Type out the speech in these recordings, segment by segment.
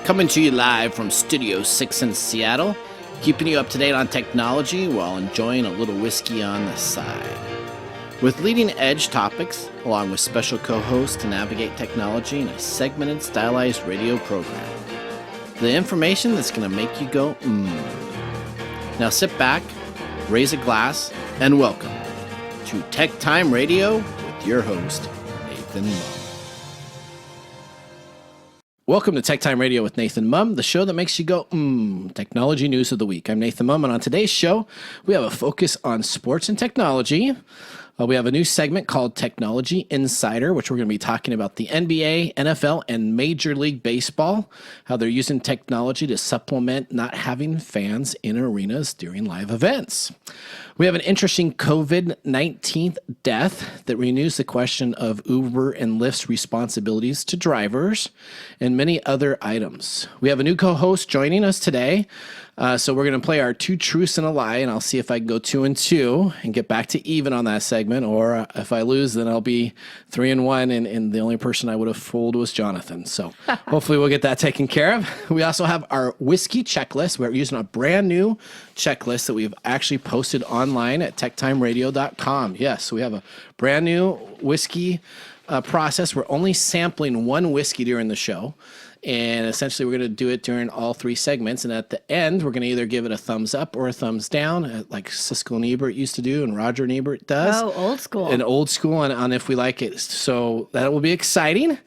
Coming to you live from Studio 6 in Seattle, keeping you up to date on technology while enjoying a little whiskey on the side. With leading edge topics, along with special co-hosts to navigate technology in a segmented, stylized radio program. The information that's going to make you go, Now sit back, raise a glass, and welcome to TechTime Radio with your host, Nathan Mumm. Welcome to TechTime Radio with Nathan Mumm, the show that makes you go, technology news of the week. I'm Nathan Mumm, and on today's show, we have a focus on sports and technology. We have a new segment called Technology Insider, which we're going to be talking about the NBA, NFL, and Major League Baseball, how they're using technology to supplement not having fans in arenas during live events. We have an interesting COVID-19 death that renews the question of Uber and Lyft's responsibilities to drivers and many other items. We have a new co-host joining us today. So we're going to play our 2 Truths and a Lie, and I'll see if I can go 2 and 2 and get back to even on that segment, or if I lose, then I'll be 3 and 1, and the only person I would have fooled was Jonathan. So hopefully we'll get that taken care of. We also have our whiskey checklist. We're using a brand new checklist that we've actually posted online at techtimeradio.com. Yes, so we have a brand new whiskey process. We're only sampling one whiskey during the show. And essentially, we're going to do it during all 3 segments. And at the end, we're going to either give it a thumbs up or a thumbs down, like Siskel and Ebert used to do and Roger and Ebert does. Oh, old school. And old school on if we like it. So that will be exciting.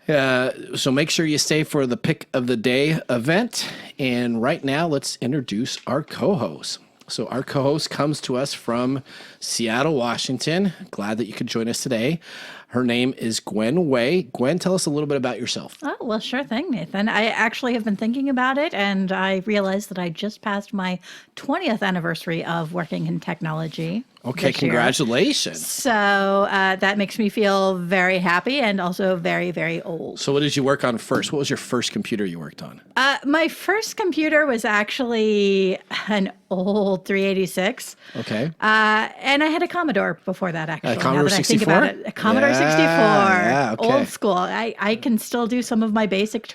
So make sure you stay for the pick of the day event. And right now, let's introduce our co-host. So our co-host comes to us from Seattle, Washington. Glad that you could join us today. Her name is Gwen Way. Gwen, tell us a little bit about yourself. Oh, well, sure thing, Nathan. I actually have been thinking about it, and I realized that I just passed my 20th anniversary of working in technology. Okay, congratulations. So that makes me feel very happy and also very, very old. So what did you work on first? What was your first computer you worked on? My first computer was actually an old 386. Okay. And I had a Commodore before that, actually. Commodore 64? Now that I think about it. A Commodore 64. Yeah, okay. Old school. I can still do some of my basic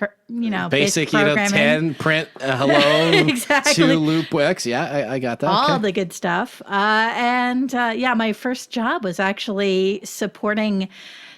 basic programming. 10, print, hello, exactly. 2 loop X. Yeah, I got that. All the good stuff. And my first job was actually supporting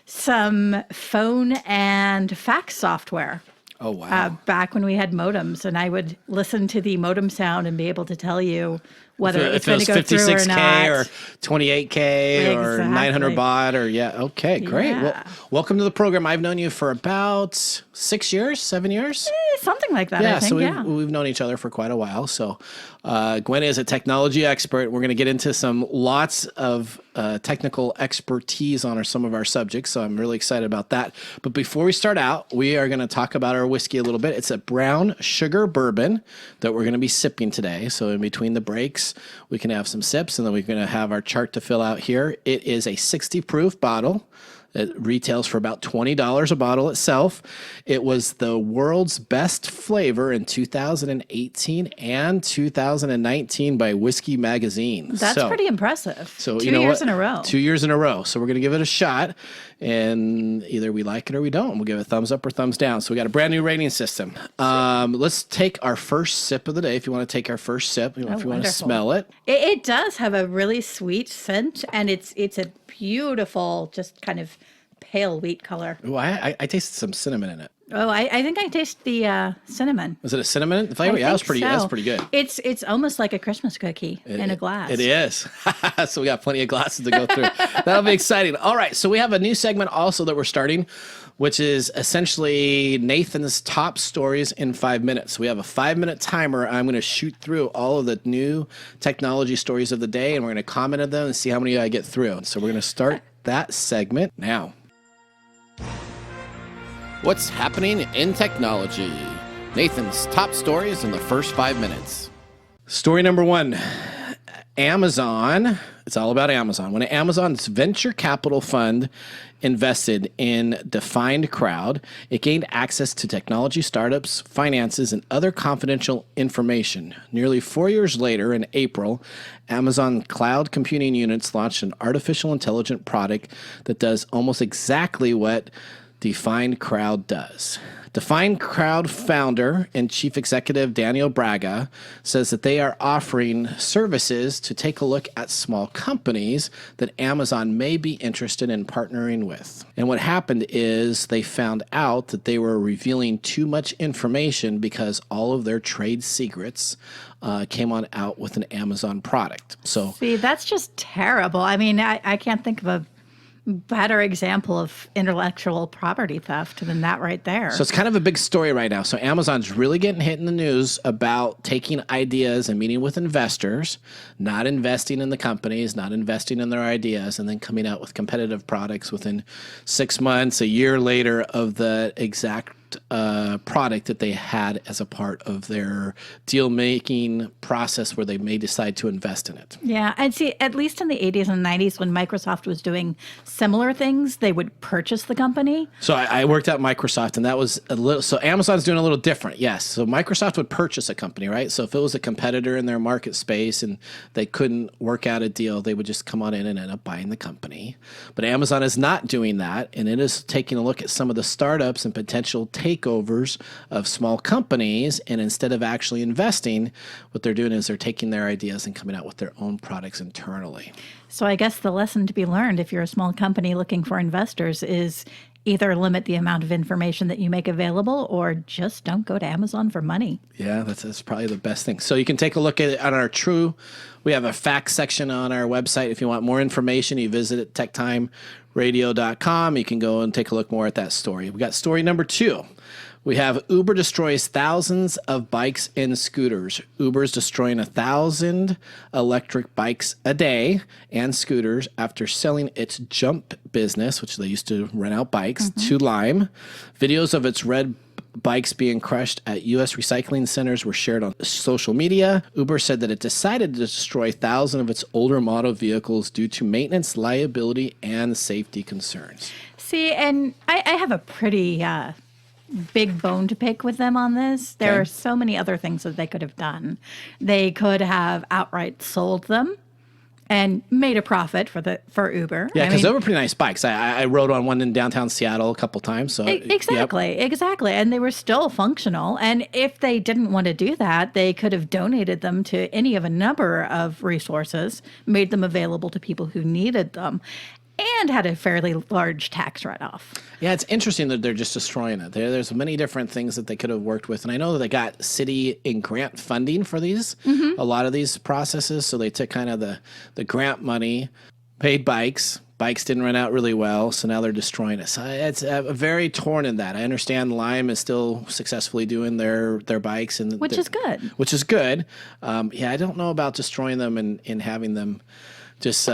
some phone and fax software. Oh, wow. Back when we had modems, and I would listen to the modem sound and be able to tell you whether it's going to go through or not. 56K or 28K or 900 baud or, okay, great. Yeah. Well, welcome to the program. I've known you for about 6 years, 7 years? Something like that, I think, so we've known each other for quite a while. So Gwen is a technology expert. We're going to get into lots of technical expertise on some of our subjects, so I'm really excited about that. But before we start out, we are going to talk about our whiskey a little bit. It's a brown sugar bourbon that we're going to be sipping today. So in between the breaks, we can have some sips, and then we're going to have our chart to fill out here. It is a 60 proof bottle. It retails for about $20 a bottle itself. It was the world's best flavor in 2018 and 2019 by Whiskey Magazine. That's pretty impressive. So 2 years in a row. 2 years in a row. So we're going to give it a shot, and either we like it or we don't. We'll give it a thumbs up or thumbs down. So we got a brand new rating system. Let's take our first sip of the day. If you want to take our first sip, if you want to smell it. It does have a really sweet scent, and it's a beautiful, just kind of pale wheat color. Oh, I tasted some cinnamon in it. Oh, I think I taste the cinnamon. Was it a cinnamon flavor? Yeah, that's pretty good. It's almost like a Christmas cookie in a glass. It is. So we got plenty of glasses to go through. That'll be exciting. All right, so we have a new segment also that we're starting, which is essentially Nathan's top stories in 5 minutes. We have a 5-minute timer. I'm going to shoot through all of the new technology stories of the day, and we're going to comment on them and see how many I get through. So we're going to start that segment now. What's happening in technology? Nathan's top stories in the first 5 minutes. Story number 1. Amazon. It's all about Amazon. When Amazon's venture capital fund invested in Defined Crowd, it gained access to technology startups, finances, and other confidential information. Nearly 4 years later, in April, Amazon Cloud Computing Units launched an artificial intelligence product that does almost exactly what Defined Crowd does. Defined Crowd founder and chief executive Daniel Braga says that they are offering services to take a look at small companies that Amazon may be interested in partnering with. And what happened is they found out that they were revealing too much information because all of their trade secrets came on out with an Amazon product. So See, that's just terrible. I mean, I can't think of a better example of intellectual property theft than that right there. So it's kind of a big story right now. So Amazon's really getting hit in the news about taking ideas and meeting with investors, not investing in the companies, not investing in their ideas, and then coming out with competitive products within 6 months, a year later of the exact product that they had as a part of their deal-making process where they may decide to invest in it. Yeah, and see, at least in the 80s and 90s when Microsoft was doing similar things, they would purchase the company. So I worked at Microsoft, and that was a little, so Amazon's doing a little different, yes. So Microsoft would purchase a company, right? So if it was a competitor in their market space and they couldn't work out a deal, they would just come on in and end up buying the company. But Amazon is not doing that, and it is taking a look at some of the startups and potential takeovers of small companies, and instead of actually investing, what they're doing is they're taking their ideas and coming out with their own products internally. So I guess the lesson to be learned if you're a small company looking for investors is either limit the amount of information that you make available or just don't go to Amazon for money. Yeah, that's probably the best thing. So you can take a look at it on our True. We have a facts section on our website. If you want more information, you visit at TechTimeRadio.com. You can go and take a look more at that story. We got story number 2. We have Uber destroys thousands of bikes and scooters. Uber's destroying 1,000 electric bikes a day and scooters after selling its Jump business, which they used to rent out bikes, to Lime. Videos of its red bikes being crushed at U.S. recycling centers were shared on social media. Uber said that it decided to destroy 1,000 of its older model vehicles due to maintenance, liability, and safety concerns. See, and I have a pretty big bone to pick with them on this. There are so many other things that they could have done. They could have outright sold them and made a profit for Uber. Yeah, because they were pretty nice bikes. I rode on one in downtown Seattle a couple times. So exactly. And they were still functional. And if they didn't want to do that, they could have donated them to any of a number of resources, made them available to people who needed them, and had a fairly large tax write-off. Yeah, it's interesting that they're just destroying it. There's many different things that they could have worked with. And I know that they got city and grant funding for these, a lot of these processes. So they took kind of the grant money, paid bikes. Bikes didn't run out really well, so now they're destroying it. So it's very torn in that. I understand Lime is still successfully doing their bikes. Which is good. Which is good. Yeah, I don't know about destroying them and having them just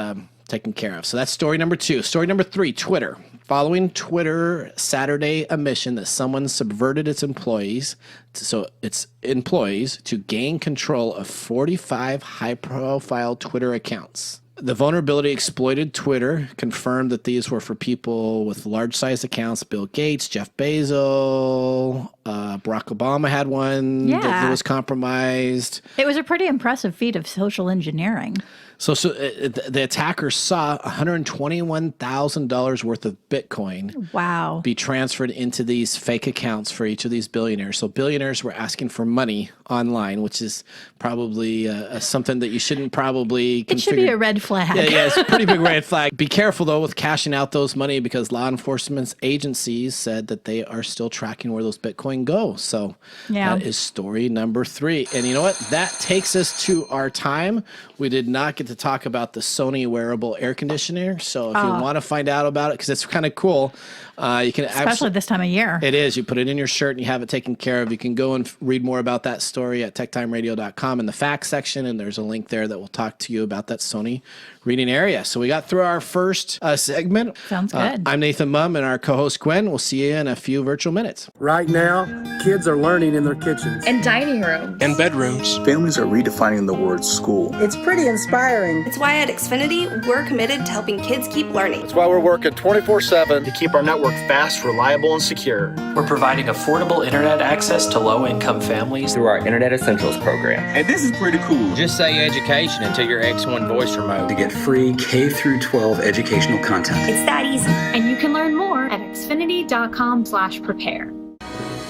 taken care of. So that's story number 2. Story number 3, Twitter. Following Twitter Saturday admission that someone subverted its employees to gain control of 45 high-profile Twitter accounts. The vulnerability exploited Twitter, confirmed that these were for people with large-sized accounts. Bill Gates, Jeff Bezos, Barack Obama had one that was compromised. It was a pretty impressive feat of social engineering. So the attackers saw $121,000 worth of Bitcoin be transferred into these fake accounts for each of these billionaires. So billionaires were asking for money online, which is probably something that you shouldn't probably configure. It should be a red flag. Yeah, it's a pretty big red flag. Be careful, though, with cashing out those money because law enforcement agencies said that they are still tracking where those Bitcoin go. So that is story number 3. And you know what? That takes us to our time. We did not get to talk about the Sony wearable air conditioner. So if you want to find out about it, because it's kind of cool, you can especially this time of year. It is. You put it in your shirt and you have it taken care of. You can go and read more about that story at techtimeradio.com in the facts section, and there's a link there that will talk to you about that Sony reading area. So we got through our first segment. Sounds good. I'm Nathan Mumm and our co-host Gwen. We'll see you in a few virtual minutes. Right now, kids are learning in their kitchens and dining rooms and bedrooms. Families are redefining the word school. It's pretty inspiring. It's why at Xfinity, we're committed to helping kids keep learning. It's why we're working 24/7 to keep our network fast, reliable, and secure. We're providing affordable internet access to low-income families through our Internet Essentials program. And this is pretty cool. Just say education until your X1 voice remote to get free K-12 educational content. It's that easy. And you can learn more at at xfinity.com/prepare.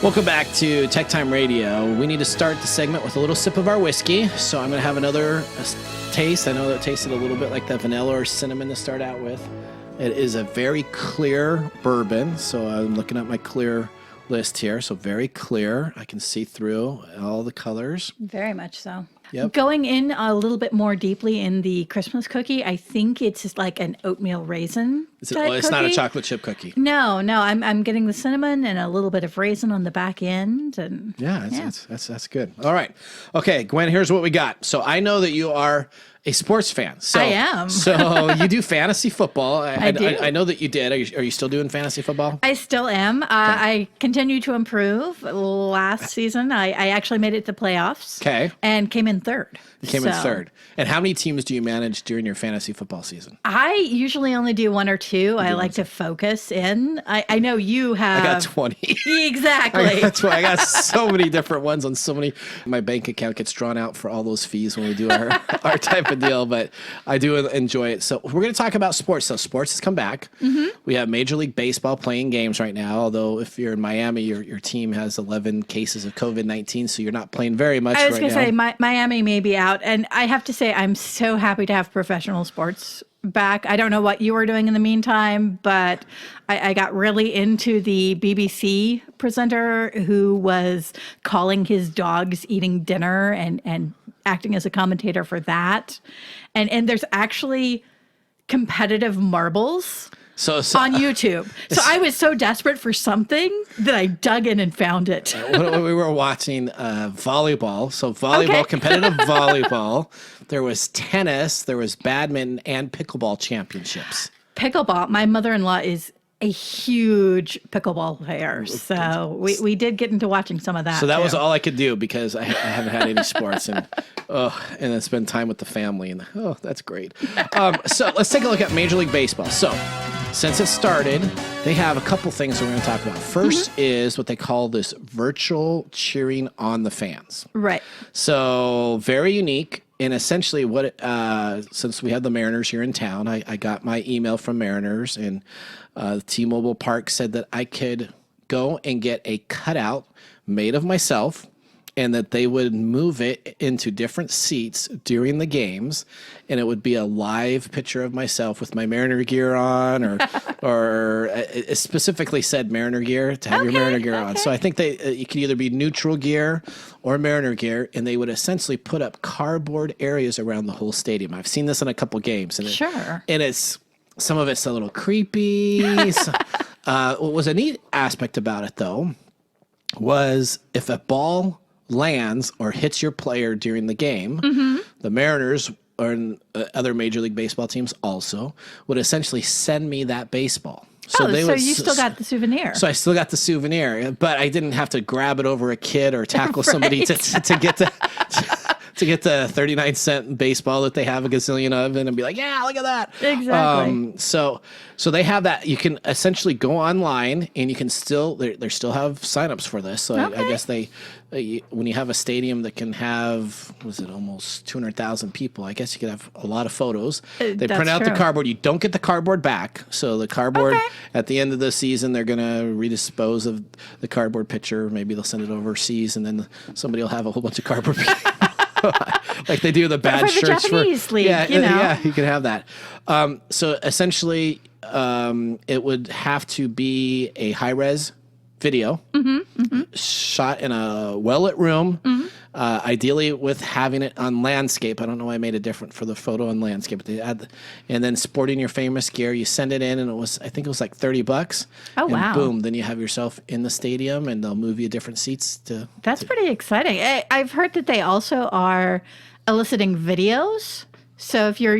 Welcome back to TechTime Radio. We need to start the segment with a little sip of our whiskey, so I'm going to have another taste. I know that it tasted a little bit like that vanilla or cinnamon to start out with. It is a very clear bourbon, so I'm looking at my clear list here. So very clear. I can see through all the colors. Very much so. Yep. Going in a little bit more deeply in the Christmas cookie, I think it's just like an oatmeal raisin. It's not a chocolate chip cookie. No, I'm getting the cinnamon and a little bit of raisin on the back end, and that's good. All right, okay, Gwen. Here's what we got. So I know that you are a sports fan. So, I am. So you do fantasy football. I do. I know that you did. Are you still doing fantasy football? I still am. I continue to improve. Last season, I actually made it to playoffs. Okay. And came in third. You came in third. And how many teams do you manage during your fantasy football season? I usually only do one or two. I like to focus in. I know you have. I got 20. Exactly. That's why I got so many different ones on so many. My bank account gets drawn out for all those fees when we do our type of deal, but I do enjoy it. So we're going to talk about sports. So sports has come back. Mm-hmm. We have Major League Baseball playing games right now, although if you're in Miami, your team has 11 cases of COVID-19, so you're not playing very much right now. I was going to say, Miami may be out, and I have to say I'm so happy to have professional sports back. I don't know what you were doing in the meantime, but I got really into the BBC presenter who was calling his dogs eating dinner and acting as a commentator for that. And there's actually competitive marbles on YouTube. So I was so desperate for something that I dug in and found it. We were watching volleyball. So competitive volleyball. There was tennis, there was badminton, and pickleball championships. Pickleball. My mother-in-law is a huge pickleball player. So we did get into watching some of that. So that was all I could do because I haven't had any sports and then spend time with the family. And that's great. So let's take a look at Major League Baseball. So since it started, they have a couple things we're going to talk about. First is what they call this virtual cheering on the fans. Right. So very unique. And essentially since we have the Mariners here in town, I got my email from Mariners, and T-Mobile Park said that I could go and get a cutout made of myself, and that they would move it into different seats during the games, and it would be a live picture of myself with my Mariner gear on, or it specifically said Mariner gear to have your Mariner gear on. So I think you could either be neutral gear or Mariner gear, and they would essentially put up cardboard areas around the whole stadium. I've seen this in a couple games, and it's some of it's a little creepy. What was a neat aspect about it though was if a ball lands or hits your player during the game, the Mariners or other Major League Baseball teams also would essentially send me that baseball. So you still got the souvenir. So I still got the souvenir, but I didn't have to grab it over a kid or tackle somebody to get to get the 39-cent baseball that they have a gazillion of and be like, yeah, look at that. Exactly. So they have that. You can essentially go online and you can still, they still have signups for this. So I guess when you have a stadium that can have, almost 200,000 people, I guess you could have a lot of photos. They print out the cardboard. You don't get the cardboard back. So the cardboard at the end of the season, they're going to redispose of the cardboard picture. Maybe they'll send it overseas and then somebody will have a whole bunch of cardboard like they do the bad shirts for the Japanese league, yeah, you can have that. So essentially, it would have to be a high-res video shot in a well-lit room, ideally with having it on landscape. I don't know why I made it different for the photo on landscape. But they add, and then sporting your famous gear, you send it in, and I think it was like $30. Oh, and wow. Boom, then you have yourself in the stadium, and they'll move you different seats. That's pretty exciting. I've heard that they also are eliciting videos. So if you're,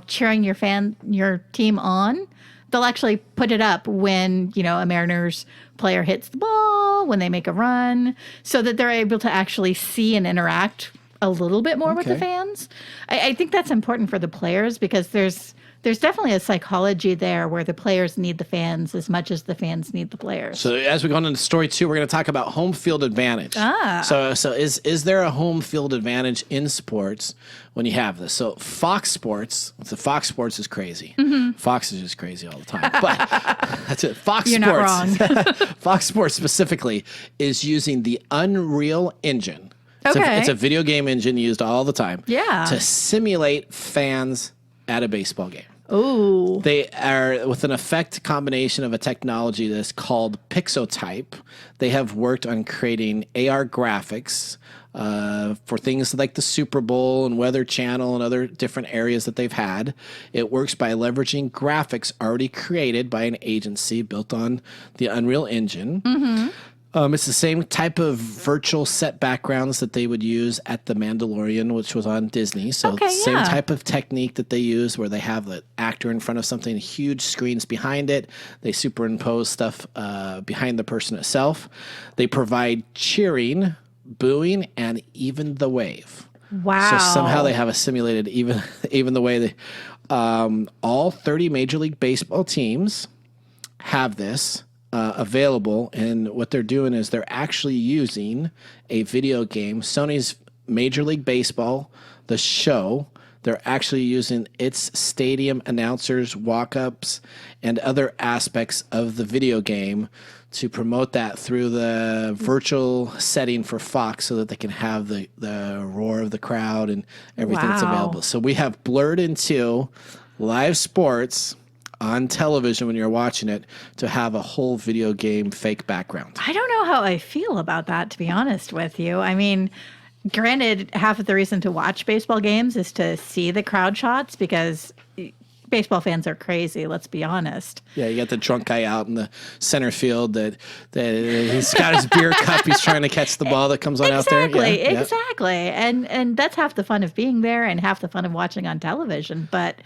cheering your team on, they'll actually put it up when, a Mariners player hits the ball, when they make a run, so that they're able to actually see and interact a little bit more with the fans. I think that's important for the players because there's There's definitely a psychology there where the players need the fans as much as the fans need the players. So as we go on into story 2, we're going to talk about home field advantage. So is there a home field advantage in sports when you have this? So Fox Sports is crazy. Fox is just crazy all the time. But that's it. Fox You're Sports. not wrong. Fox Sports specifically is using the Unreal Engine. It's a video game engine used all the time. Yeah. To simulate fans at a baseball game. Oh. They are with an effect combination of a technology that's called Pixotype. They have worked on creating AR graphics for things like the Super Bowl and Weather Channel and other different areas that they've had. It works by leveraging graphics already created by an agency built on the Unreal Engine. It's the same type of virtual set backgrounds that they would use at The Mandalorian, which was on Disney. So same type of technique that they use where they have the actor in front of something, huge screens behind it. They superimpose stuff behind the person itself. They provide cheering, booing, and even the wave. Wow. So somehow they have a simulated even the way they all 30 Major League Baseball teams have this available, and what they're doing is they're actually using a video game, Sony's Major League Baseball, the show. They're actually using its stadium announcers, walk-ups, and other aspects of the video game to promote that through the virtual setting for Fox so that they can have the roar of the crowd and everything that's available. So we have blurred into live sports on television when you're watching it to have a whole video game fake background. I don't know how I feel about that, to be honest with you. I mean, granted, half of the reason to watch baseball games is to see the crowd shots because baseball fans are crazy, let's be honest. Yeah, you got the drunk guy out in the center field that he's got his beer cup. He's trying to catch the ball that comes on out there. Exactly. And that's half the fun of being there and half the fun of watching on television. But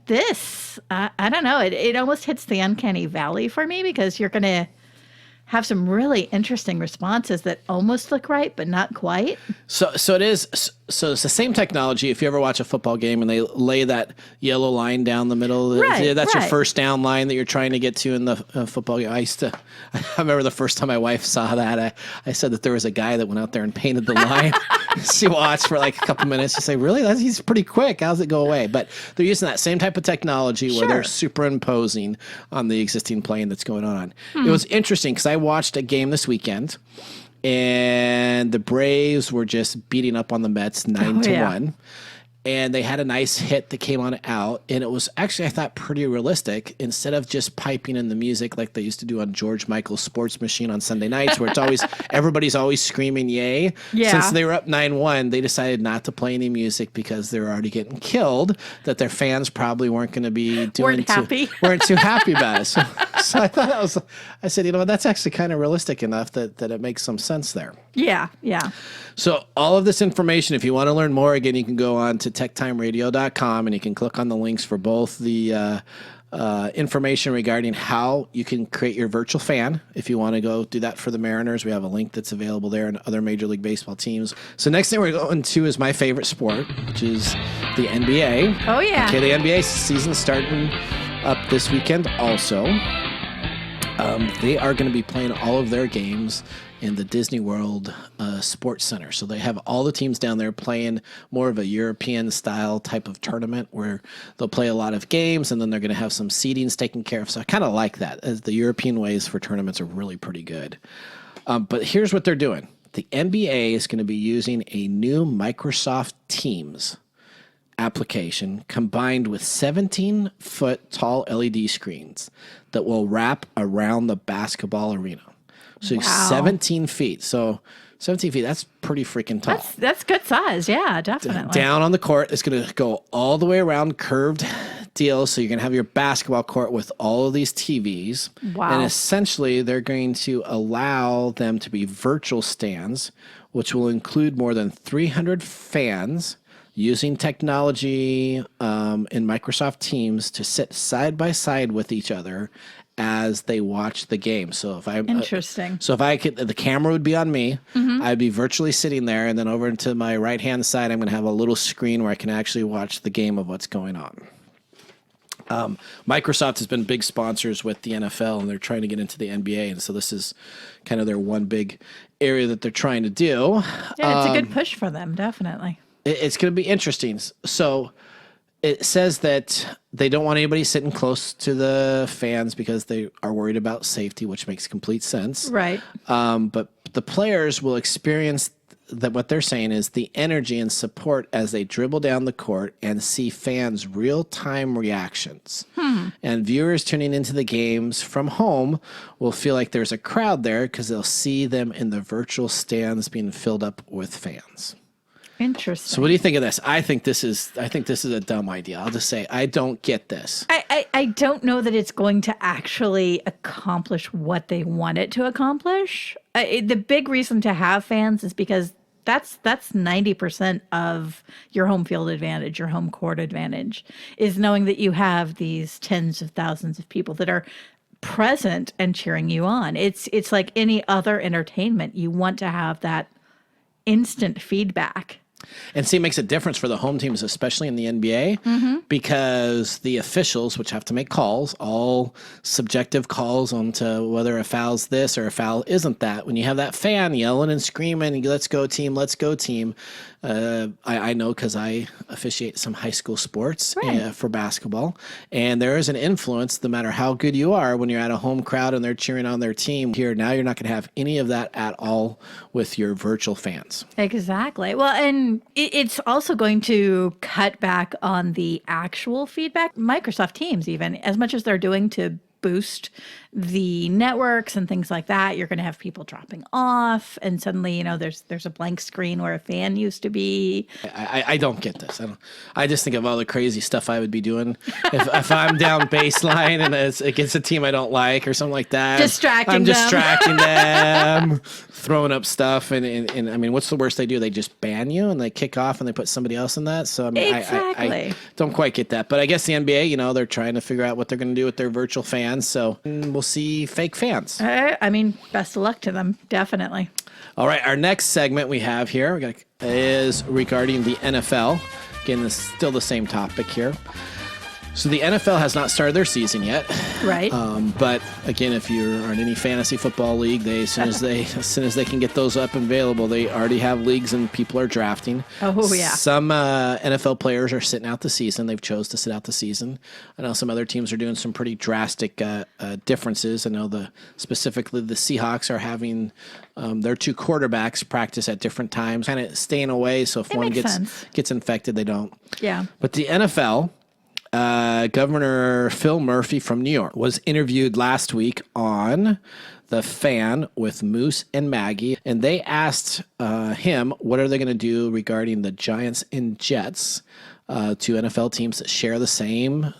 this, I don't know, it almost hits the uncanny valley for me because you're going to have some really interesting responses that almost look right, but not quite. So it is. So it's the same technology. If you ever watch a football game and they lay that yellow line down the middle, that's your first down line that you're trying to get to in the football game. I remember the first time my wife saw that, I said that there was a guy that went out there and painted the line. She watched for like a couple minutes. She said, really? He's pretty quick. How's it go away? But they're using that same type of technology where they're superimposing on the existing plane that's going on. It was interesting because I watched a game this weekend, and the Braves were just beating up on the Mets 9-1. And they had a nice hit that came on out. And it was actually, I thought, pretty realistic. Instead of just piping in the music like they used to do on George Michael's Sports Machine on Sunday nights, where it's always, everybody's always screaming, yay. Yeah. Since they were up 9-1, they decided not to play any music because they were already getting killed, that their fans probably weren't going to be weren't too happy about it. So I thought I said, that's actually kind of realistic enough that it makes some sense there. Yeah. So all of this information, if you want to learn more, again, you can go on to TechTimeRadio.com and you can click on the links for both the information regarding how you can create your virtual fan. If you want to go do that for the Mariners, we have a link that's available there and other Major League Baseball teams. So next thing we're going to is my favorite sport, which is the NBA. Oh, yeah. Okay, the NBA season starting up this weekend also. They are going to be playing all of their games in the Disney World Sports Center. So they have all the teams down there playing more of a European style type of tournament where they'll play a lot of games and then they're going to have some seedings taken care of. So I kind of like that, as the European ways for tournaments are really pretty good. But here's what they're doing. The NBA is going to be using a new Microsoft Teams application combined with 17-foot tall LED screens that will wrap around the basketball arena. So 17 feet. So 17 feet, that's pretty freaking tall. That's good size. Yeah, definitely. Down on the court, it's going to go all the way around, curved deal. So you're going to have your basketball court with all of these TVs. Wow. And essentially, they're going to allow them to be virtual stands, which will include more than 300 fans using technology in Microsoft Teams to sit side by side with each other as they watch the game. So if Interesting. So if I could, the camera would be on me. I'd be virtually sitting there, and then over to my right hand side, I'm going to have a little screen where I can actually watch the game of what's going on. Microsoft has been big sponsors with the NFL, and they're trying to get into the NBA, and so this is kind of their one big area that they're trying to do. Yeah, it's a good push for them, definitely. It's going to be interesting. So it says that they don't want anybody sitting close to the fans because they are worried about safety, which makes complete sense. Right. But the players will experience that what they're saying is the energy and support as they dribble down the court and see fans' real-time reactions. And viewers tuning into the games from home will feel like there's a crowd there because they'll see them in the virtual stands being filled up with fans. Interesting. So what do you think of this? I think this is a dumb idea. I'll just say I don't get this. I don't know that it's going to actually accomplish what they want it to accomplish. The big reason to have fans is because that's 90% of your home field advantage, your home court advantage, is knowing that you have these tens of thousands of people that are present and cheering you on. It's like any other entertainment. You want to have that instant feedback. And see, it makes a difference for the home teams, especially in the NBA, because the officials, which have to make calls, all subjective calls onto whether a foul's this or a foul isn't that. When you have that fan yelling and screaming, let's go team, let's go team. I know because I officiate some high school sports for basketball, and there is an influence no matter how good you are when you're at a home crowd and they're cheering on their team. Here, now you're not going to have any of that at all with your virtual fans. Exactly. Well, and it's also going to cut back on the actual feedback. Microsoft Teams, even, as much as they're doing to boost the networks and things like that, you're going to have people dropping off, and suddenly, there's a blank screen where a fan used to be. I don't get this. I just think of all the crazy stuff I would be doing if I'm down baseline and it's against a team I don't like or something like that. Distracting them, throwing up stuff, and I mean, what's the worst they do? They just ban you and they kick off and they put somebody else in that. So I mean, exactly. I don't quite get that, but I guess the NBA, they're trying to figure out what they're going to do with their virtual fans. So we'll see fake fans. I mean, best of luck to them, definitely. All right, our next segment we have here is regarding the NFL. Again, this is still the same topic here. So the NFL has not started their season yet, right? But again, if you're on any fantasy football league, as soon as they can get those up and available, they already have leagues and people are drafting. Oh yeah. Some NFL players are sitting out the season. They've chose to sit out the season. I know some other teams are doing some pretty drastic differences. I know specifically the Seahawks are having their two quarterbacks practice at different times, kind of staying away. So if one gets infected, they don't. Yeah. But the NFL. Governor Phil Murphy from New York was interviewed last week on The Fan with Moose and Maggie, and they asked him what are they going to do regarding the Giants and Jets, two NFL teams that share the same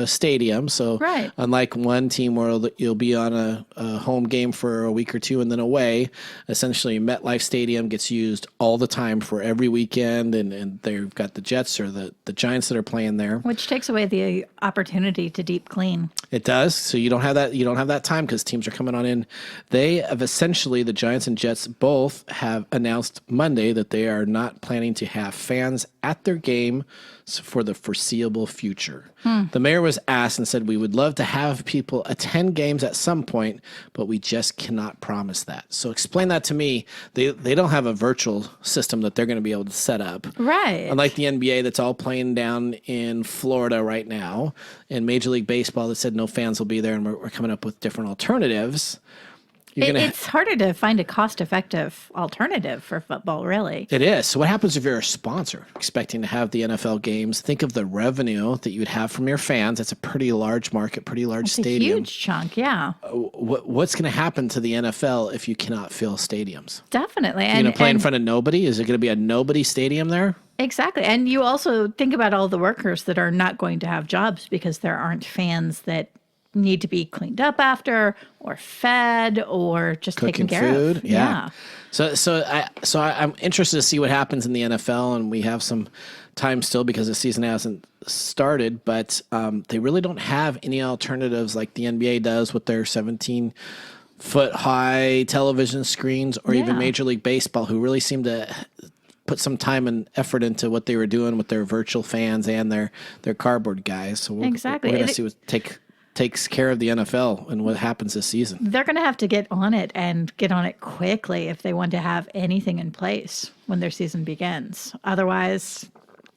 stadium. So unlike one team where you'll be on a home game for a week or two and then away, essentially MetLife Stadium gets used all the time for every weekend, and they've got the Jets or the Giants that are playing there. Which takes away the opportunity to deep clean. It does. So you don't have that time because teams are coming on in. They have essentially, the Giants and Jets both have announced Monday that they are not planning to have fans at their game for the foreseeable future. The mayor was asked and said, we would love to have people attend games at some point, but we just cannot promise that. So explain that to me. They don't have a virtual system that they're going to be able to set up. Right. Unlike the NBA that's all playing down in Florida right now, and Major League Baseball that said no fans will be there, and we're coming up with different alternatives. It's harder to find a cost-effective alternative for football, really. It is. So what happens if you're a sponsor expecting to have the NFL games? Think of the revenue that you would have from your fans. It's a pretty large market, pretty large stadium. A huge chunk, yeah. What's going to happen to the NFL if you cannot fill stadiums? Definitely. You're going to play in front of nobody? Is it going to be a nobody stadium there? Exactly. And you also think about all the workers that are not going to have jobs because there aren't fans that need to be cleaned up after or fed or just taken care food. of. Yeah. So I'm interested to see what happens in the NFL, and we have some time still because the season hasn't started, but they really don't have any alternatives like the NBA does with their 17-foot high television screens, or even Major League Baseball, who really seem to put some time and effort into what they were doing with their virtual fans and their cardboard guys. So Exactly. we're going to see what takes care of the NFL and what happens this season. They're going to have to get on it and get on it quickly if they want to have anything in place when their season begins. Otherwise,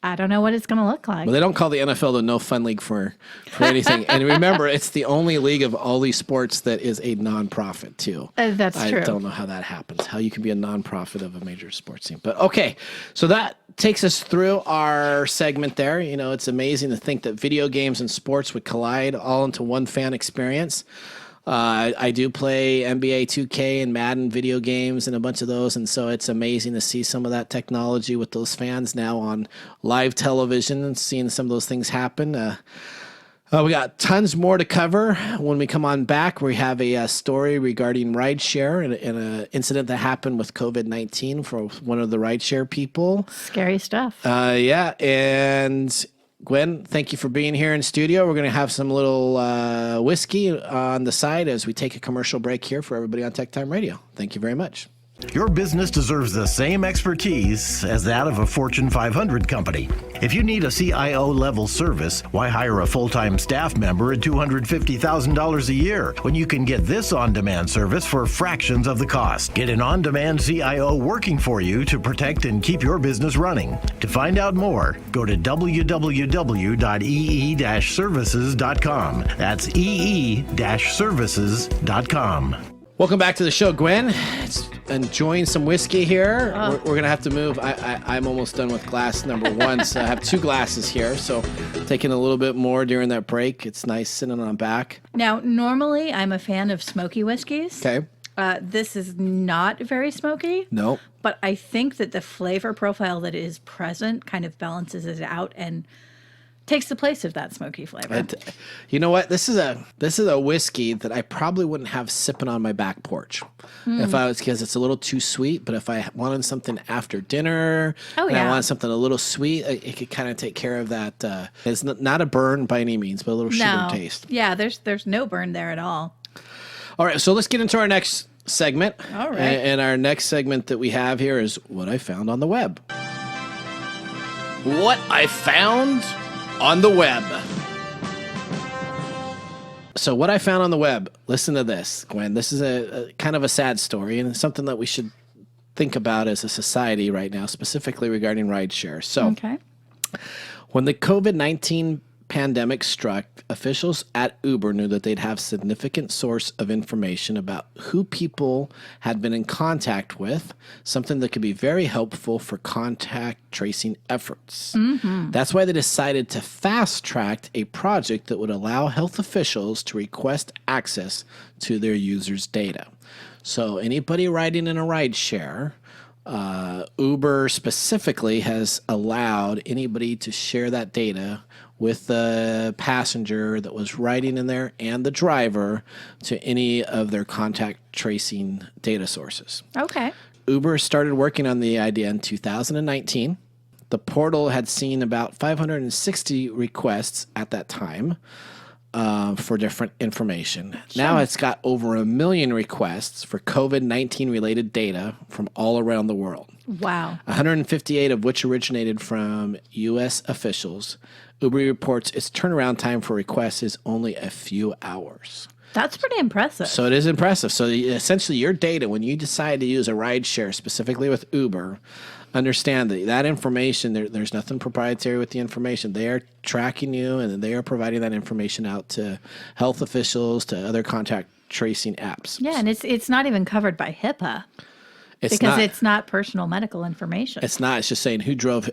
I don't know what it's going to look like. Well, they don't call the NFL the No Fun League for anything. And remember, it's the only league of all these sports that is a nonprofit, too. That's true. I don't know how that happens, how you can be a nonprofit of a major sports team. But okay, so that takes us through our segment there. You know, it's amazing to think that video games and sports would collide all into one fan experience. I do play NBA 2K and Madden video games and a bunch of those, and so it's amazing to see some of that technology with those fans now on live television and seeing some of those things happen. We got tons more to cover when we come on back. We have a story regarding rideshare and an incident that happened with COVID-19 for one of the rideshare people. Scary stuff. Yeah, and Gwen, thank you for being here in studio. We're going to have some little whiskey on the side as we take a commercial break here for everybody on TechTime Radio. Thank you very much. Your business deserves the same expertise as that of a Fortune 500 company. If you need a CIO-level service, why hire a full-time staff member at $250,000 a year when you can get this on-demand service for fractions of the cost? Get an on-demand CIO working for you to protect and keep your business running. To find out more, go to www.ee-services.com. That's ee-services.com. Welcome back to the show, Gwen. Enjoying some whiskey here. We're going to have to move. I'm almost done with glass number one, so I have two glasses here. So taking a little bit more during that break. It's nice sitting on back. Now, normally I'm a fan of smoky whiskeys. Okay. This is not very smoky. Nope. But I think that the flavor profile that is present kind of balances it out and takes the place of that smoky flavor. You know what? This is a whiskey that I probably wouldn't have sipping on my back porch if I was, because it's a little too sweet. But if I wanted something after dinner, I wanted something a little sweet, it could kind of take care of that. It's not a burn by any means, but a little sugar taste. Yeah, there's no burn there at all. All right, so let's get into our next segment. All right. And our next segment that we have here is what I found on the web. What I found on the web. So what I found on the web, listen to this, Gwen. This is a kind of a sad story and something that we should think about as a society right now, specifically regarding rideshare. So when the COVID-19 pandemic struck, officials at Uber knew that they'd have significant source of information about who people had been in contact with, something that could be very helpful for contact tracing efforts. That's why they decided to fast track a project that would allow health officials to request access to their users' data. So anybody riding in a rideshare, Uber specifically has allowed anybody to share that data with the passenger that was riding in there and the driver to any of their contact tracing data sources. Okay. Uber started working on the idea in 2019. The portal had seen about 560 requests at that time for different information. Now it's got over 1 million requests for COVID-19 related data from all around the world. Wow. 158 of which originated from U.S. officials. Uber reports its turnaround time for requests is only a few hours. That's pretty impressive. So it is impressive. So essentially your data, when you decide to use a rideshare, specifically with Uber, understand that information, there's nothing proprietary with the information. They are tracking you and they are providing that information out to health officials, to other contact tracing apps. Yeah, and it's not even covered by HIPAA. It's not personal medical information. It's not. It's just saying who drove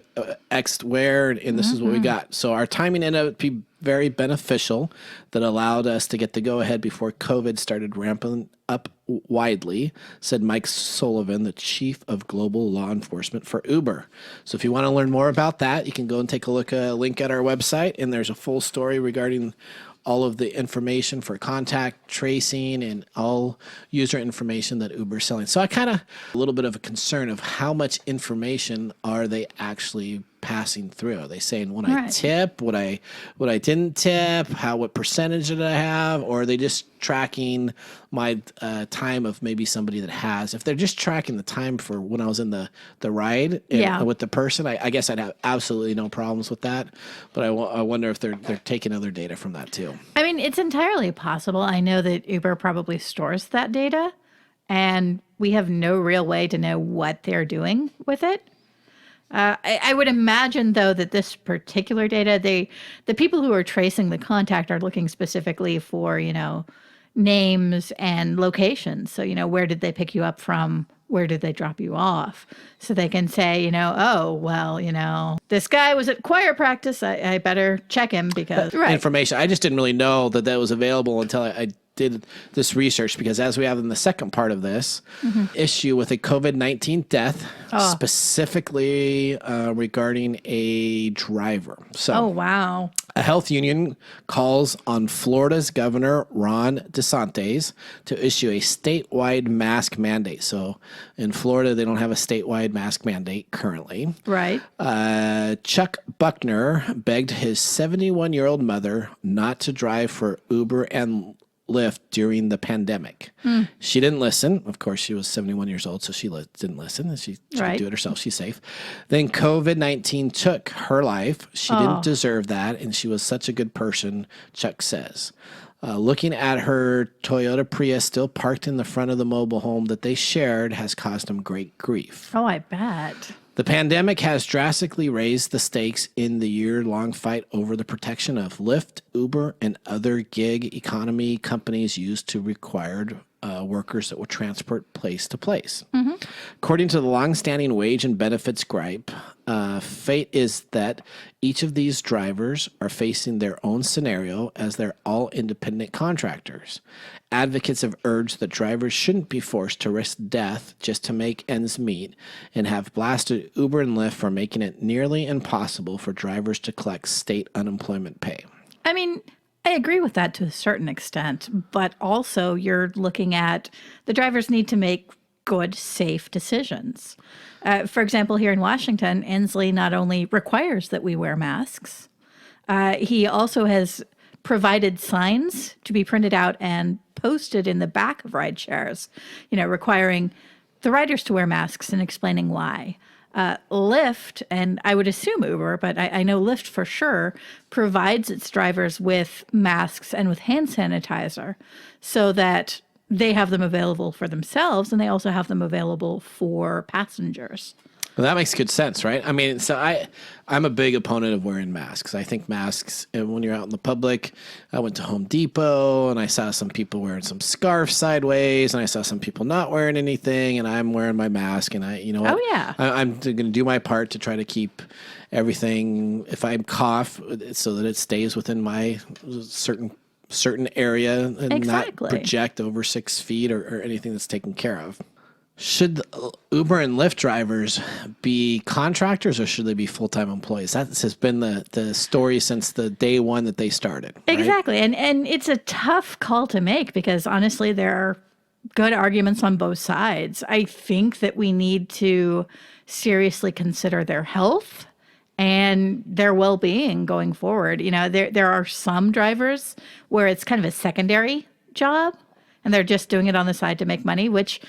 X where, and this is what we got. So our timing ended up being very beneficial that allowed us to get the go-ahead before COVID started ramping up widely, said Mike Sullivan, the chief of global law enforcement for Uber. So if you want to learn more about that, you can go and take a link at our website, and there's a full story regarding all of the information for contact tracing and all user information that Uber is selling. So I a little bit of a concern of how much information are they actually passing through? Are they saying when I tip, what I didn't tip, what percentage did I have, or are they just tracking my time of maybe somebody that has? If they're just tracking the time for when I was in the ride with the person, I guess I'd have absolutely no problems with that. But I wonder if they're taking other data from that too. I mean, it's entirely possible. I know that Uber probably stores that data, and we have no real way to know what they're doing with it. I would imagine, though, that this particular data, the people who are tracing the contact are looking specifically for, names and locations. So, where did they pick you up from? Where did they drop you off? So they can say, this guy was at choir practice. I better check him because information. I just didn't really know that was available until I did this research, because as we have in the second part of this issue with a COVID-19 death, specifically regarding a driver. So, wow. A health union calls on Florida's Governor Ron DeSantis to issue a statewide mask mandate. So in Florida, they don't have a statewide mask mandate currently. Right. Chuck Buckner begged his 71-year-old mother not to drive for Uber and Lyft during the pandemic. She didn't listen. Of course, she was 71 years old, so she didn't listen. And she could do it herself. She's safe. Then COVID-19 took her life. She didn't deserve that, and she was such a good person, Chuck says. Looking at her Toyota Prius still parked in the front of the mobile home that they shared has caused him great grief. Oh, I bet. The pandemic has drastically raised the stakes in the year-long fight over the protection of Lyft, Uber, and other gig economy companies used to required workers that will transport place to place. According to the longstanding wage and benefits gripe, fate is that each of these drivers are facing their own scenario as they're all independent contractors. Advocates have urged that drivers shouldn't be forced to risk death just to make ends meet, and have blasted Uber and Lyft for making it nearly impossible for drivers to collect state unemployment pay. I mean, I agree with that to a certain extent, but also you're looking at the drivers need to make good, safe decisions. For example, here in Washington, Inslee not only requires that we wear masks, he also has provided signs to be printed out and posted in the back of ride shares, requiring the riders to wear masks and explaining why. Lyft, and I would assume Uber, but I know Lyft for sure, provides its drivers with masks and with hand sanitizer so that they have them available for themselves, and they also have them available for passengers. Well, that makes good sense, right? I mean, so I'm a big opponent of wearing masks. I think masks, when you're out in the public, I went to Home Depot and I saw some people wearing some scarves sideways, and I saw some people not wearing anything, and I'm wearing my mask, and I'm going to do my part to try to keep everything, if I cough, so that it stays within my certain area and not project over 6 feet or anything that's taken care of. Should Uber and Lyft drivers be contractors, or should they be full-time employees? That has been the story since the day one that they started. Right? Exactly. And it's a tough call to make because, honestly, there are good arguments on both sides. I think that we need to seriously consider their health and their well-being going forward. There are some drivers where it's kind of a secondary job, and they're just doing it on the side to make money, which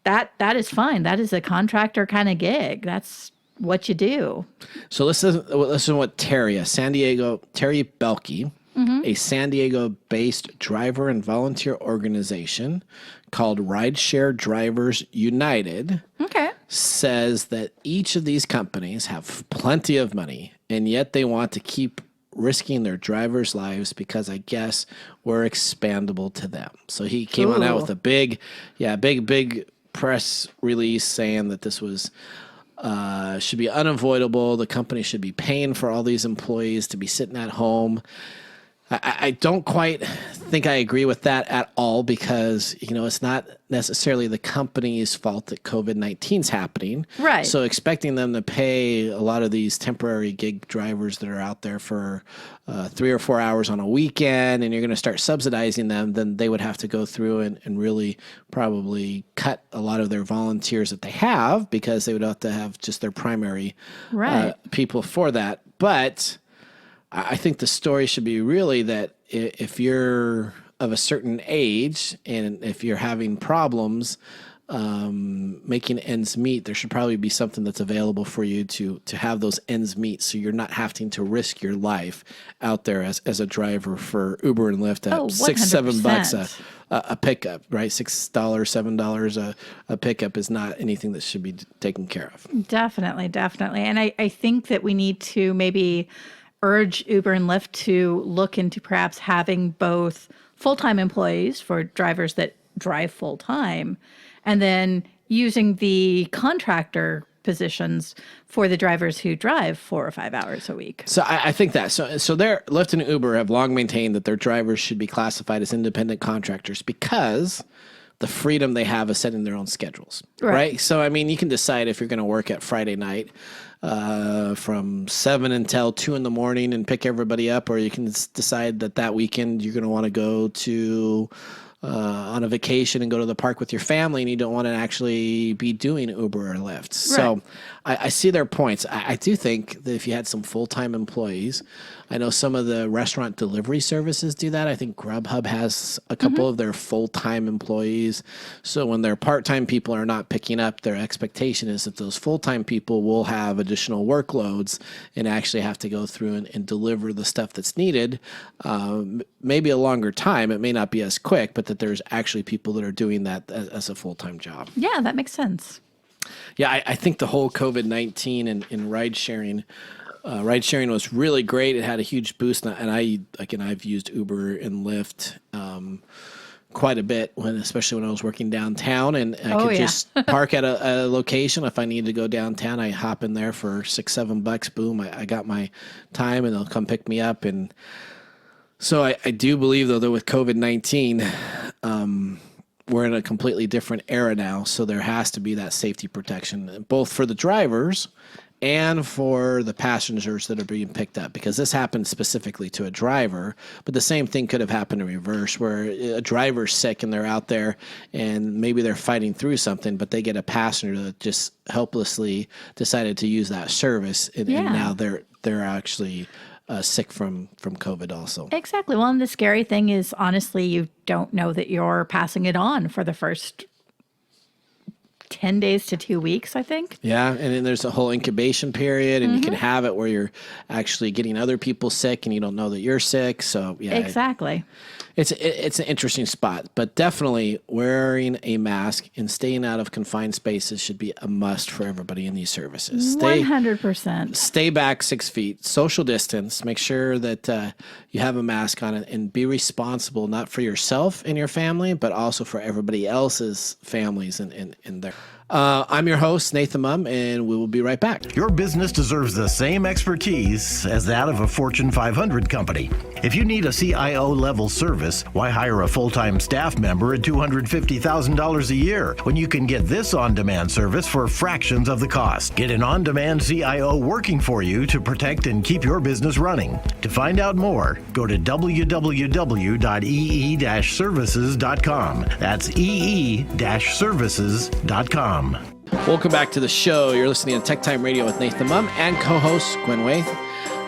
that is fine. That is a contractor kind of gig. That's what you do. So listen to what Terry Belke, a San Diego-based driver and volunteer organization called Rideshare Drivers United, says that each of these companies have plenty of money, and yet they want to keep risking their drivers' lives because I guess we're expandable to them. So he came on out with a big press release saying that this was should be unavoidable. The company should be paying for all these employees to be sitting at home. I don't quite think I agree with that at all because, it's not necessarily the company's fault that COVID-19 is happening. Right. So expecting them to pay a lot of these temporary gig drivers that are out there for 3 or 4 hours on a weekend and you're going to start subsidizing them, then they would have to go through and really probably cut a lot of their volunteers that they have because they would have to have just their primary people for that. But I think the story should be really that if you're of a certain age and if you're having problems making ends meet, there should probably be something that's available for you to have those ends meet so you're not having to risk your life out there as a driver for Uber and Lyft at $6-7 a pickup, right? $6, $7 a pickup is not anything that should be taken care of. Definitely. And I think that we need to maybe urge Uber and Lyft to look into perhaps having both full-time employees for drivers that drive full-time and then using the contractor positions for the drivers who drive 4 or 5 hours a week. So I think that. So Lyft and Uber have long maintained that their drivers should be classified as independent contractors because the freedom they have is setting their own schedules, right? So, you can decide if you're going to work at Friday night from 7 until 2 in the morning and pick everybody up, or you can decide that weekend you're going to want to go to on a vacation and go to the park with your family and you don't want to actually be doing Uber or Lyft. Right. So I see their points. I do think that if you had some full-time employees, I know some of the restaurant delivery services do that. I think Grubhub has a couple of their full-time employees. So when their part-time people are not picking up, their expectation is that those full-time people will have additional workloads and actually have to go through and deliver the stuff that's needed. Maybe a longer time. It may not be as quick, but that there's actually people that are doing that as a full-time job. Yeah, that makes sense. Yeah, I think the whole COVID-19 and ride sharing was really great. It had a huge boost, and I've used Uber and Lyft quite a bit especially when I was working downtown, and I could just park at a location. If I need to go downtown, I hop in there for $6-7. Boom, I got my time, and they'll come pick me up. And so I do believe though that with COVID-19, we're in a completely different era now, so there has to be that safety protection, both for the drivers and for the passengers that are being picked up, because this happened specifically to a driver, but the same thing could have happened in reverse, where a driver's sick and they're out there and maybe they're fighting through something, but they get a passenger that just helplessly decided to use that service, and now they're actually sick from COVID also. Exactly. Well, and the scary thing is, honestly, you don't know that you're passing it on for the first 10 days to 2 weeks, I think. Yeah, and then there's a whole incubation period, and you can have it where you're actually getting other people sick and you don't know that you're sick. So, yeah. Exactly. It's an interesting spot, but definitely wearing a mask and staying out of confined spaces should be a must for everybody in these services. 100%. Stay back 6 feet, social distance, make sure that you have a mask on it, and be responsible not for yourself and your family, but also for everybody else's families in there. I'm your host, Nathan Mumm, and we will be right back. Your business deserves the same expertise as that of a Fortune 500 company. If you need a CIO-level service, why hire a full-time staff member at $250,000 a year when you can get this on-demand service for fractions of the cost? Get an on-demand CIO working for you to protect and keep your business running. To find out more, go to www.ee-services.com. That's ee-services.com. Welcome back to the show. You're listening to TechTime Radio with Nathan Mumm and co-host Gwen Waith.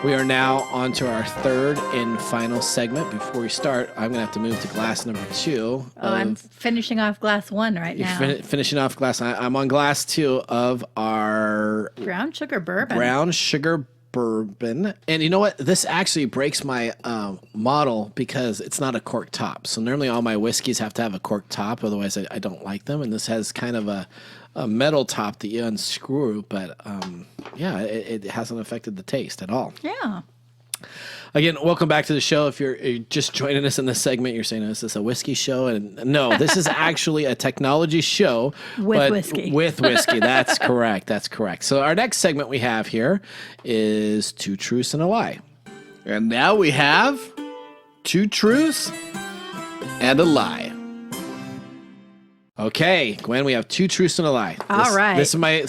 We are now on to our third and final segment. Before we start, I'm going to have to move to glass number 2. I'm finishing off glass 1 right now. You're finishing off glass. I'm on glass 2 of our Brown Sugar Bourbon. Brown Sugar Bourbon. And you know what? This actually breaks my model because it's not a cork top. So normally all my whiskeys have to have a cork top. Otherwise, I don't like them. And this has kind of a metal top that you unscrew. But it hasn't affected the taste at all. Yeah. Again, welcome back to the show. If you're just joining us in this segment, you're saying, is this a whiskey show? And no, this is actually a technology show. With whiskey. With whiskey. That's correct. That's correct. So our next segment we have here is 2 Truths and a Lie. And now we have Two truths and a lie. Okay, Gwen, we have two truths and a lie. All right. This is my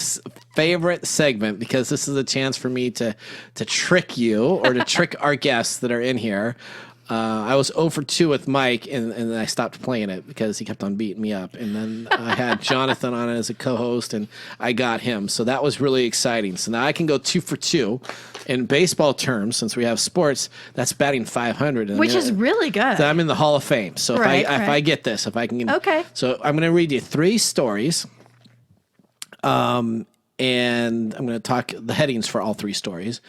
favorite segment because this is a chance for me to trick you or to trick our guests that are in here. I was 0 for 2 with Mike, and then I stopped playing it because he kept on beating me up. And then I had Jonathan on as a co-host, and I got him. So that was really exciting. So now I can go 2 for 2. In baseball terms, since we have sports, that's batting 500. Which is really good. So I'm in the Hall of Fame. So if I get this, if I can. Okay. So I'm going to read you 3 stories. And I'm going to talk the headings for all 3 stories.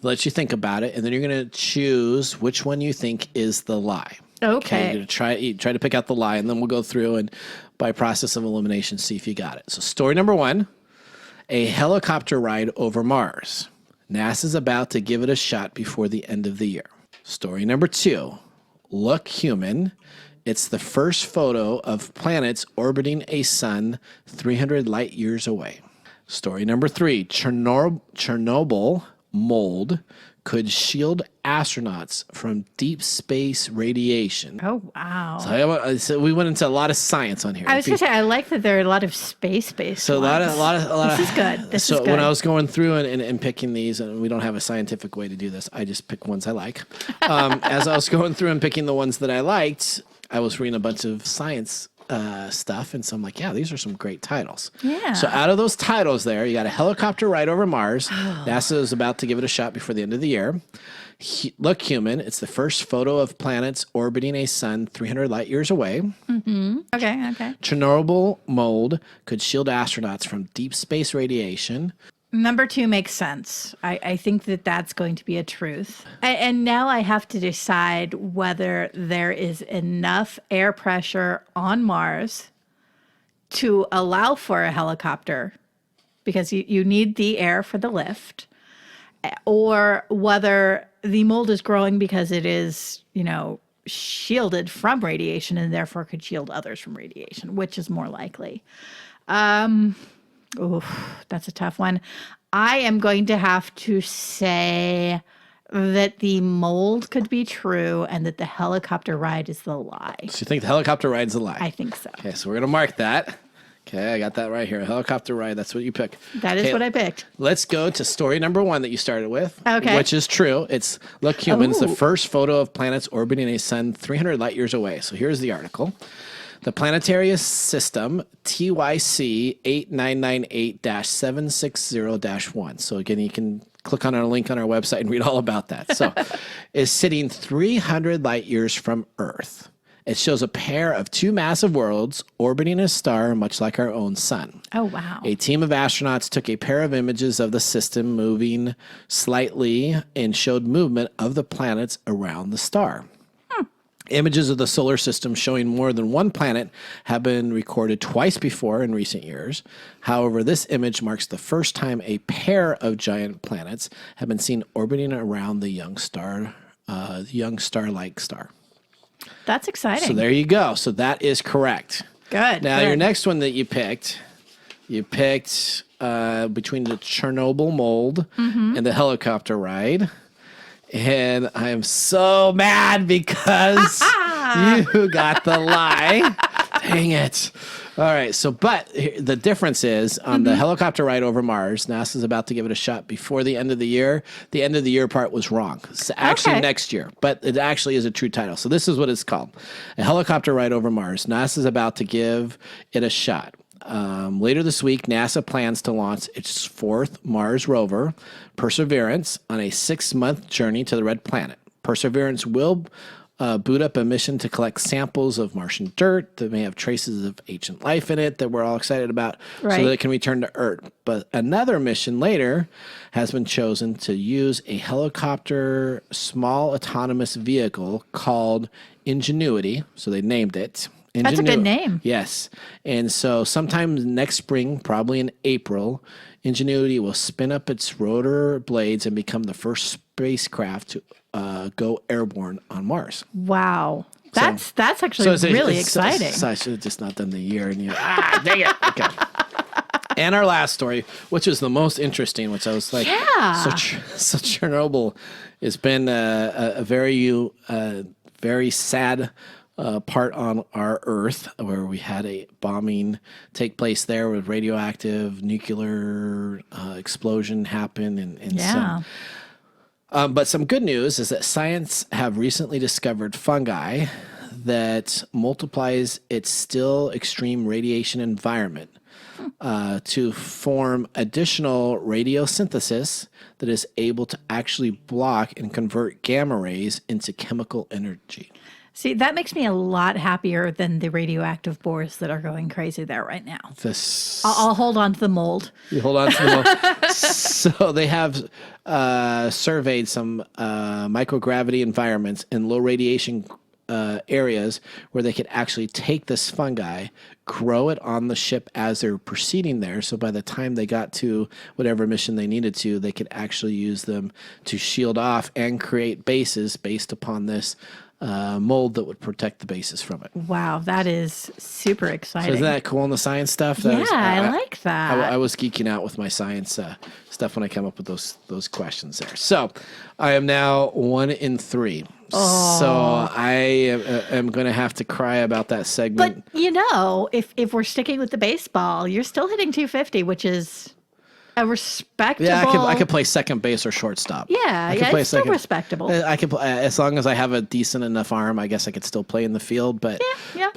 Let you think about it, and then you're going to choose which one you think is the lie. Okay. You're going to try to pick out the lie, and then we'll go through and by process of elimination see if you got it. So story number 1, a helicopter ride over Mars. NASA's about to give it a shot before the end of the year. Story number 2, look human. It's the first photo of planets orbiting a sun 300 light years away. Story number 3, Chernobyl mold could shield astronauts from deep space radiation. Oh, wow. So we went into a lot of science on here. I was going to say, I like that there are a lot of space-based So a lot of. This is good. This is good. When I was going through and picking these, and we don't have a scientific way to do this, I just pick ones I like. As I was going through and picking the ones that I liked, I was reading a bunch of science stuff, and so I'm like, yeah, these are some great titles. Yeah. So out of those titles there, you got a helicopter ride over Mars. NASA is about to give it a shot before the end of the year. Look human. It's the first photo of planets orbiting a sun 300 light years away. Okay. Chernobyl mold could shield astronauts from deep space radiation. Number 2 makes sense. I think that that's going to be a truth. And now I have to decide whether there is enough air pressure on Mars to allow for a helicopter, because you need the air for the lift, or whether the mold is growing because it is, shielded from radiation and therefore could shield others from radiation, which is more likely. That's a tough one. I am going to have to say that the mold could be true and that the helicopter ride is the lie. So you think the helicopter ride is a lie? I think so. Okay, so we're going to mark that. Okay, I got that right here. A helicopter ride, that's what you pick. That is what I picked. Let's go to story number 1 that you started with. Okay. Which is true. It's look humans, the first photo of planets orbiting a sun 300 light years away. So here's the article. The planetary system, TYC 8998-760-1. So again, you can click on our link on our website and read all about that. So is sitting 300 light years from Earth. It shows a pair of 2 massive worlds orbiting a star much like our own sun. Oh, wow. A team of astronauts took a pair of images of the system moving slightly and showed movement of the planets around the star. Images of the solar system showing more than one planet have been recorded twice before in recent years. However, this image marks the first time a pair of giant planets have been seen orbiting around the young star-like star. That's exciting. So there you go. So that is correct. Good. Now, your next one that you picked between the Chernobyl mold and the helicopter ride. And I am so mad because you got the lie. Dang it. All right. So, but the difference is on the helicopter ride over Mars, NASA's about to give it a shot before the end of the year. The end of the year part was wrong. It's actually next year, but it actually is a true title. So this is what it's called. A helicopter ride over Mars. NASA's about to give it a shot. Later this week, NASA plans to launch its 4th Mars rover, Perseverance, on a 6-month journey to the Red Planet. Perseverance will boot up a mission to collect samples of Martian dirt that may have traces of ancient life in it that we're all excited about, so that it can return to Earth. But another mission later has been chosen to use a helicopter small autonomous vehicle called Ingenuity, so they named it. That's a good name. Yes. And so sometime next spring, probably in April, Ingenuity will spin up its rotor blades and become the first spacecraft to go airborne on Mars. Wow. That's actually really exciting. So I should have just not done the year. And dang it. Okay. And our last story, which is the most interesting, which I was like, so Chernobyl has been a very very sad part on our Earth where we had a bombing take place there with radioactive nuclear explosion happen. And but some good news is that science have recently discovered fungi that multiplies its still extreme radiation environment to form additional radiosynthesis that is able to actually block and convert gamma rays into chemical energy. See, that makes me a lot happier than the radioactive boars that are going crazy there right now. I'll hold on to the mold. You hold on to the mold. So they have surveyed some microgravity environments in low radiation areas where they could actually take this fungi, grow it on the ship as they're proceeding there. So by the time they got to whatever mission they needed to, they could actually use them to shield off and create bases based upon this mold that would protect the bases from it. Wow, that is super exciting. So isn't that cool in the science stuff? I like that. I was geeking out with my science stuff when I come up with those questions there. So I am now 1 in 3. Oh. So I am going to have to cry about that segment. But if we're sticking with the baseball, you're still hitting 250, which is a respectable. Yeah, I could play second base or shortstop. Yeah, it's still respectable. I could play, as long as I have a decent enough arm. I guess I could still play in the field, but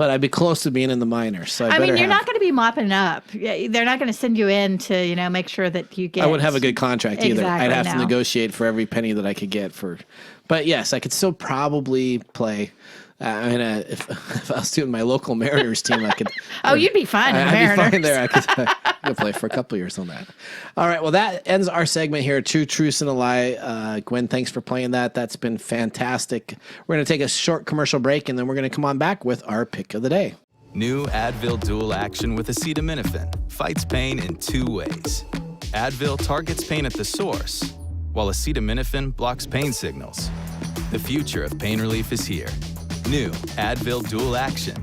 I'd be close to being in the minors. So you're not going to be mopping up. They're not going to send you in to make sure that you get. I wouldn't have a good contract either. Exactly, I'd have to negotiate for every penny that I could get for. But yes, I could still probably play. If I was doing my local Mariners team, I could. You'd be fine. I'd be fine there. I could play for a couple years on that. All right. Well, that ends our segment here. 2 Truths and a Lie. Gwen, thanks for playing that. That's been fantastic. We're going to take a short commercial break, and then we're going to come on back with our pick of the day. New Advil Dual Action with acetaminophen fights pain in 2 ways. Advil targets pain at the source, while acetaminophen blocks pain signals. The future of pain relief is here. New Advil Dual Action.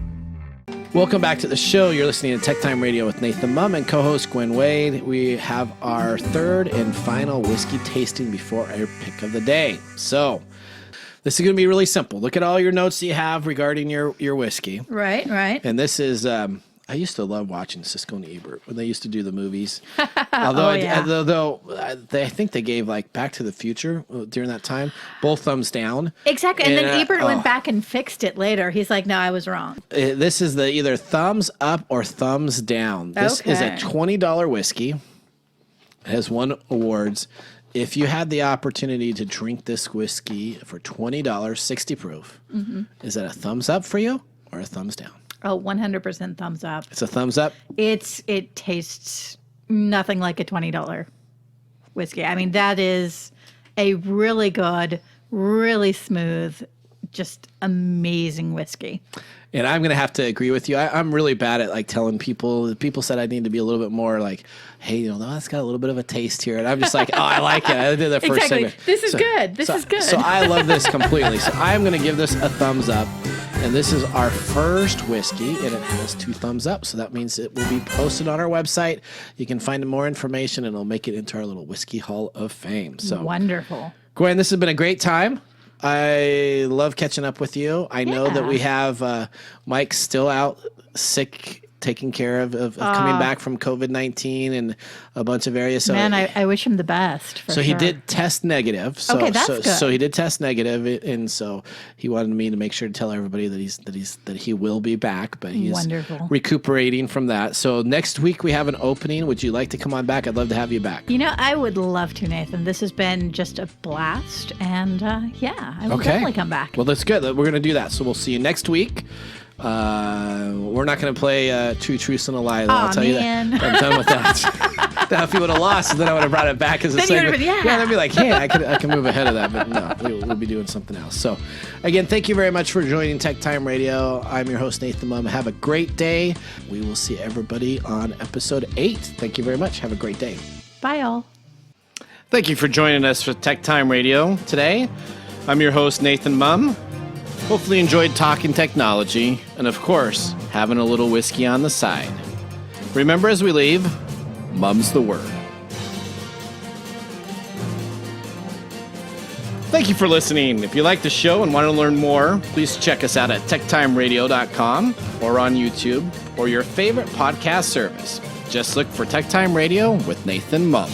Welcome back to the show. You're listening to TechTime Radio with Nathan Mumm and co-host Gwen Wade. We have our third and final whiskey tasting before our pick of the day. So this is going to be really simple. Look at all your notes that you have regarding your whiskey. Right. And this is... I used to love watching Siskel and Ebert when they used to do the movies. Although I think they gave like Back to the Future during that time, both thumbs down. Exactly. And then Ebert went back and fixed it later. He's like, no, I was wrong. This is the either thumbs up or thumbs down. This is a $20 whiskey. It has won awards. If you had the opportunity to drink this whiskey for $20, 60 proof, is that a thumbs up for you or a thumbs down? Oh, 100% thumbs up. It's a thumbs up? It tastes nothing like a $20 whiskey. I mean, that is a really good, really smooth, just amazing whiskey. And I'm going to have to agree with you. I'm really bad at like telling people. People said I need to be a little bit more like, hey, that's got a little bit of a taste here. And I'm just like, oh, I like it. I did the first segment. This is good. This is good. So I love this completely. So I'm going to give this a thumbs up. And this is our first whiskey, and it has 2 thumbs up. So that means it will be posted on our website. You can find more information, and it'll make it into our little Whiskey Hall of Fame. So wonderful. Gwen, this has been a great time. I love catching up with you. I know that we have Mike still out sick, taking care of coming back from COVID-19 and a bunch of areas. So man, I wish him the best. So he did test negative. So, okay, that's good. So he did test negative, and so he wanted me to make sure to tell everybody that he will be back, but he's recuperating from that. So next week we have an opening. Would you like to come on back? I'd love to have you back. I would love to, Nathan. This has been just a blast, and I will definitely come back. Well, that's good. We're going to do that. So we'll see you next week. We're not going to play 2 Truths and a Lie. I'll tell you that. I'm done with that. Now, if you would have lost, then I would have brought it back as a segment. They'd be like, hey, I can move ahead of that. But no, we'll be doing something else. So, again, thank you very much for joining TechTime Radio. I'm your host, Nathan Mumm. Have a great day. We will see everybody on episode 8. Thank you very much. Have a great day. Bye, all. Thank you for joining us for TechTime Radio today. I'm your host, Nathan Mumm. Hopefully enjoyed talking technology and, of course, having a little whiskey on the side. Remember, as we leave, Mumm's the word. Thank you for listening. If you like the show and want to learn more, please check us out at TechTimeRadio.com or on YouTube or your favorite podcast service. Just look for Tech Time Radio with Nathan Mumm.